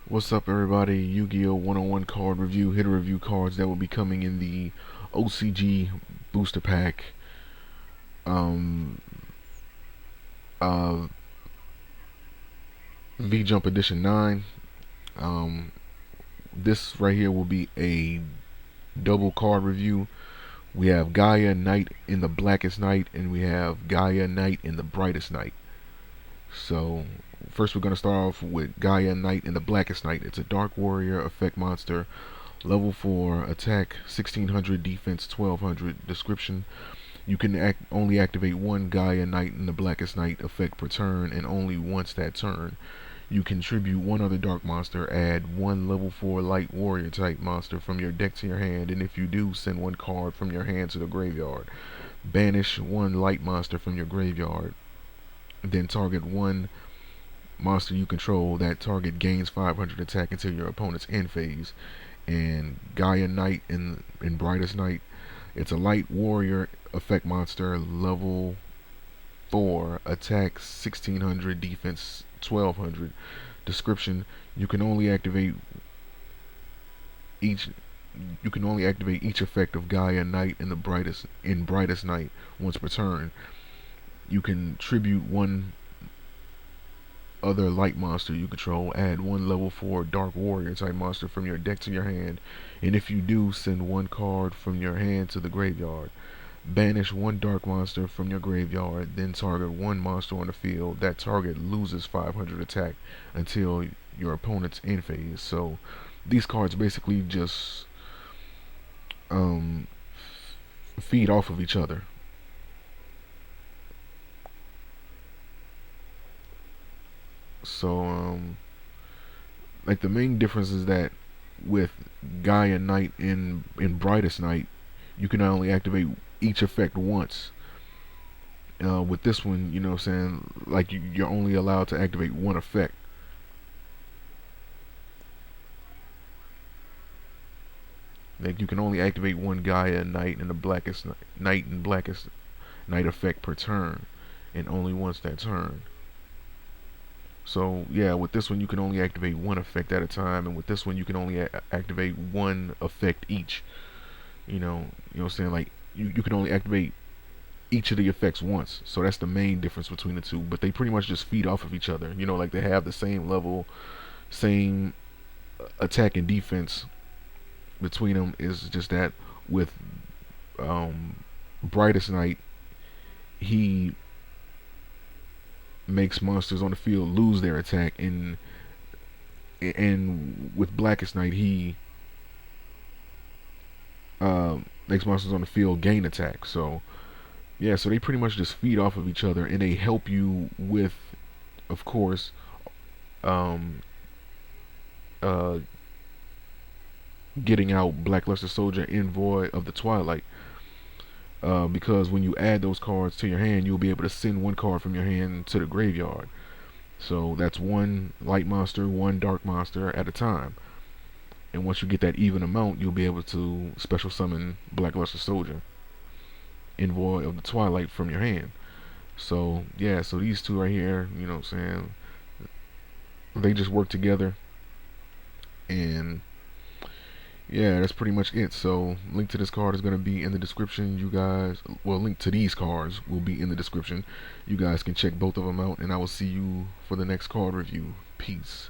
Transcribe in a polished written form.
What's up, everybody? Yu-Gi-Oh! 101 card review, hit review cards that will be coming in the OCG booster pack. Um, uh, V-Jump Edition 9. Um, this right here will be a double card review. We have Gaia Night in the Blackest Night, and we have Gaia Night in the Brightest Night. So, first we're going to start off with Gaia Night in the Blackest Night. It's a Dark Warrior effect monster. Level 4, attack 1600, defense 1200. Description: you can only activate one Gaia Night in the Blackest Night effect per turn, and only once that turn. You contribute one other dark monster, add one level 4 light warrior type monster from your deck to your hand, and if you do, send one card from your hand to the graveyard. Banish one light monster from your graveyard. Then target one monster you control. That target gains 500 attack until your opponent's end phase. And Gaia Knight in Brightest Night, it's a light warrior effect monster, level 4, attack 1600, defense 1200. Description: you can only activate each effect of Gaia Knight in Brightest Night once per turn. You can tribute one other light monster you control, add one level 4 dark warrior type monster from your deck to your hand, and if you do, send one card from your hand to the graveyard. Banish one dark monster from your graveyard, then target one monster on the field. That target loses 500 attack until your opponent's end phase. So these cards basically just um, feed off of each other. So like the main difference is that with Gaia Knight in Brightest Night, you can only activate each effect once. With this one, you know what I'm saying, like you're only allowed to activate one effect. Like you can only activate one Gaia Knight in the Blackest Night effect per turn, and only once that turn. So yeah, with this one you can only activate one effect at a time, and with this one you can only activate one effect each. You know what I'm saying? Like you can only activate each of the effects once. So that's the main difference between the two. But they pretty much just feed off of each other. Like they have the same level, same attack and defense between them. Is just that with Brightest Night, he makes monsters on the field lose their attack, and with Blackest Night, he makes monsters on the field gain attack. So yeah, so they pretty much just feed off of each other, and they help you with, of course, um, uh, getting out Blackluster Soldier, Envoy of the Twilight. Because when you add those cards to your hand, you'll be able to send one card from your hand to the graveyard. So that's one light monster, one dark monster at a time. And once you get that even amount, you'll be able to special summon Blackluster Soldier, Envoy of the Twilight from your hand. So yeah, so these two right here, you know what I'm saying, they just work together. And yeah, that's pretty much it. So link to this card is going to be in the description. Link to these cards will be in the description. You guys can check both of them out, and I will see you for the next card review. Peace.